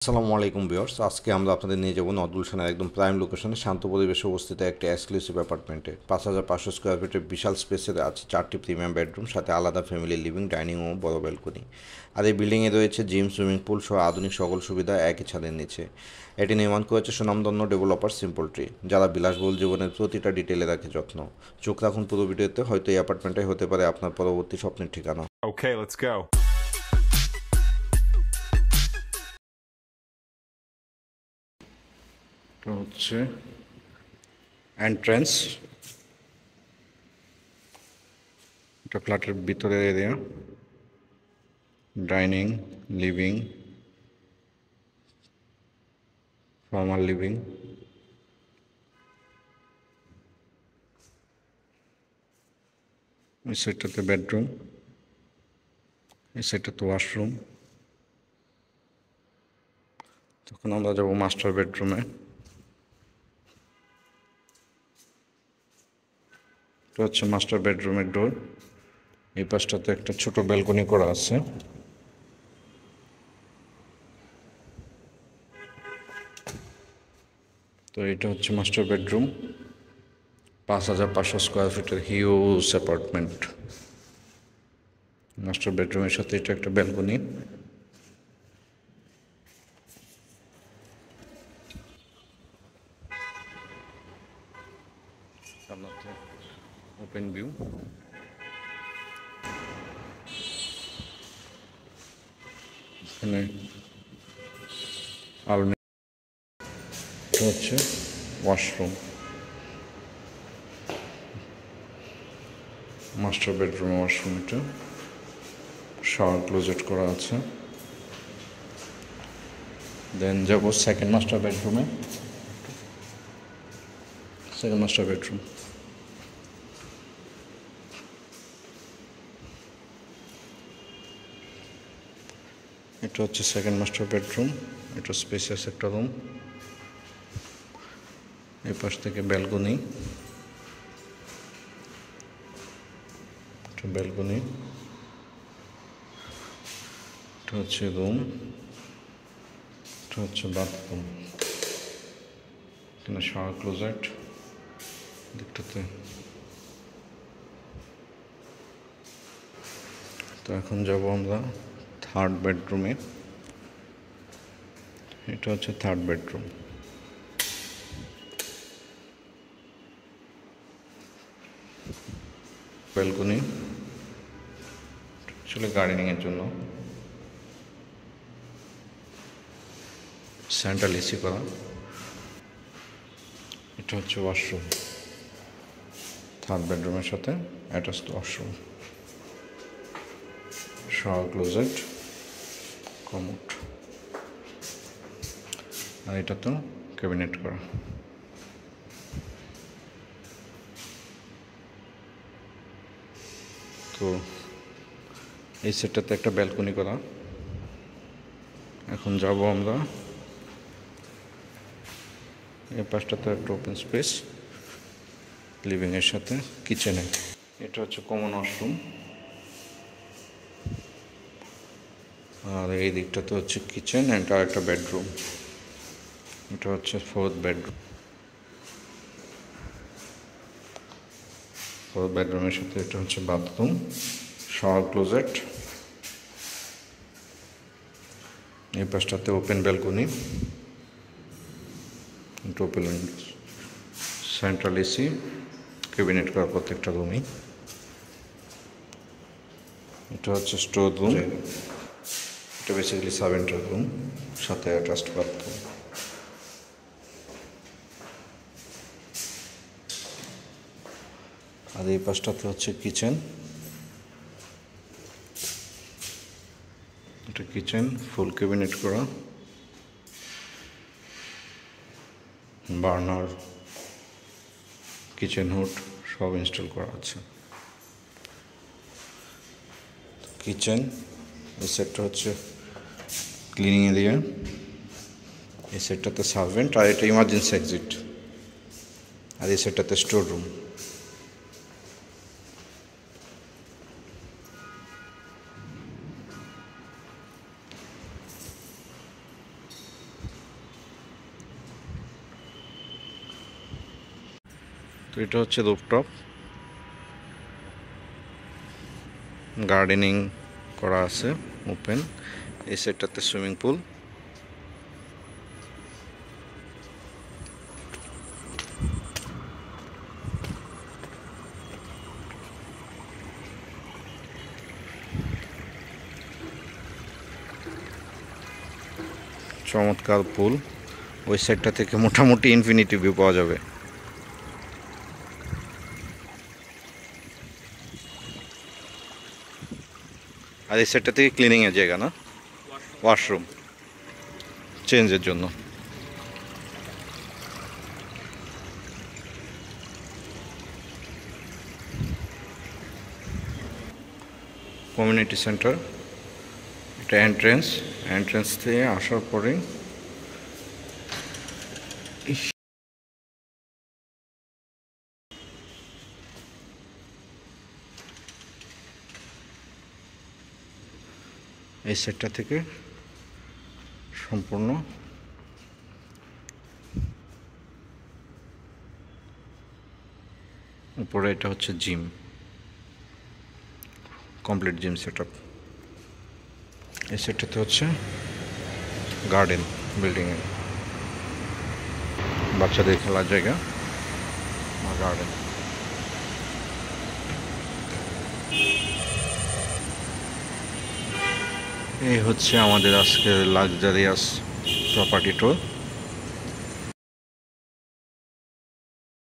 আসসালামু আলাইকুম ভিউয়ার্স, আজকে আমরা আপনাদের নিয়ে যাব নর্থ গুলশানের একদম প্রাইম লোকেশনে শান্ত পরিবেশে অবস্থিত একটি এক্সক্লুসিভ অ্যাপার্টমেন্টে 5,500 স্কোয়ার ফিটের বিশাল স্পেসের আছে 4টি প্রিমিয়াম বেডরুম, সাথে আলাদা ফ্যামিলি লিভিং, ডাইনিং ও বড় ব্যালকনি। আর এই বিল্ডিংয়ে রয়েছে জিম, সুইমিং পুল সহ আধুনিক সকল সুবিধা একই ছাদের নিচে। এটি নির্মাণ করেছে সুনামধন্য ডেভেলপার সিম্পল ট্রি, যারা বিলাসবহুল জীবনের প্রতিটা ডিটেলে রাখে যত্ন। চোখ রাখুন পুরো ভিডিওতে, হয়তো এই অ্যাপার্টমেন্টটাই হতে পারে আপনার পরবর্তী স্বপ্নের ঠিকানা। Okay, let's go. এটা হচ্ছে এন্ট্রেন্স, এটা ফ্ল্যাটের ভিতরের area. Dining, living, formal living, এই সাইডটাতে বেডরুম, এই সাইডটাতে ওয়াশরুম। তখন আমরা যাব মাস্টার বেডরুমে। এটা হচ্ছে মাস্টার বেডরুমের ডোর। এই পাশটাতে একটা ছোট ব্যালকনি করা আছে। তো এটা হচ্ছে মাস্টার বেডরুম, 5,500 স্কোয়ার ফিটের হিউজ অ্যাপার্টমেন্ট। মাস্টার বেডরুমের সাথে এটা একটা ব্যালকনি। সামনে ওপেন ভিউ। এখানে আলমারি, হচ্ছে ওয়াশরুম। মাস্টার বেডরুম ওয়াশরুম, এটা শাওয়ার ক্লোজেট করা আছে। দেন যাব সেকেন্ড মাস্টার বেডরুমে। সেকেন্ড মাস্টার বেডরুম, এটা হচ্ছে সেকেন্ড মাস্টার বেডরুম। এটা স্পেসিয়াস একটা রুম। এই পাশ থেকে ব্যালকনি, এটা ব্যালকনি। এটা হচ্ছে রুম, এটা হচ্ছে বাথরুম। এখানে শাওয়ার ক্লোজেট দিকটাতে। তো এখন যাব আমরা থার্ড বেডরুমে। এটা হচ্ছে থার্ড বেডরুম। ব্যালকনি, আসলে গার্ডেনিংয়ের জন্য। সেন্ট্রাল এসি করা। এটা হচ্ছে ওয়াশরুম, থার্ড বেডরুমের সাথে attached washroom, shower closet, commode. আর এটা তো ক্যাবিনেট করা। তো এই সেটটাতে একটা ব্যালকনি করা। এখন যাব আমরা এই পাশটাতে একটা ওপেন স্পেস লিভিংয়ের সাথে কিচেনে। এটা হচ্ছে কমন ওয়াশরুম। আর এই দিকটাতে হচ্ছে কিচেন অ্যান্ড আর একটা বেডরুম। এটা হচ্ছে ফোর্থ বেডরুম। ফোর্থ বেডরুমের সাথে এটা হচ্ছে বাথরুম, শাওয়ার ক্লোজেট। এই পাশটাতে open balcony, open central AC, cabinet করা প্রত্যেকটা রুমই। এটা হচ্ছে স্টোর রুম। এটা বেসিক্যালি সার্ভেন্টের রুম, সাথে অ্যাটাচড বাথরুম। আর এই পাশটাতে হচ্ছে কিচেন। এটা কিচেন, ফুল ক্যাবিনেট করা, বার্নার, কিচেন হুড সব ইনস্টল করা আছে। কিচেন, এই সেটটা হচ্ছে ক্লিনিং এরিয়া। এই সেটটাতে সার্ভেন্ট, আর এটা ইমার্জেন্সি এক্সিট। আর এই সেটটাতে স্টোর রুম। এটা হচ্ছে রুফটপ, গার্ডেনিং করা আছে ওপেন। এই সাইডটাতে সুইমিং পুল, চমৎকার পুল। ওই সাইডটা থেকে মোটামুটি ইনফিনিটি ভিউ পাওয়া যাবে। আর এই সাইডটা থেকে ক্লিনিংয়ের জায়গা না, ওয়াশরুম চেঞ্জের জন্য। কমিউনিটি সেন্টার, এটা এন্ট্রেন্স থেকে আসার পরে এই সেটটা থেকে সম্পূর্ণ উপরে এটা হচ্ছে জিম, কমপ্লিট জিম সেটআপ। এই সেটটাতে হচ্ছে গার্ডেন, বিল্ডিংয়ে বাচ্চাদের খেলার জায়গা বা গার্ডেন। এই হচ্ছে আমাদের আজকের লাক্সারিয়াস প্রপার্টি ট্যুর।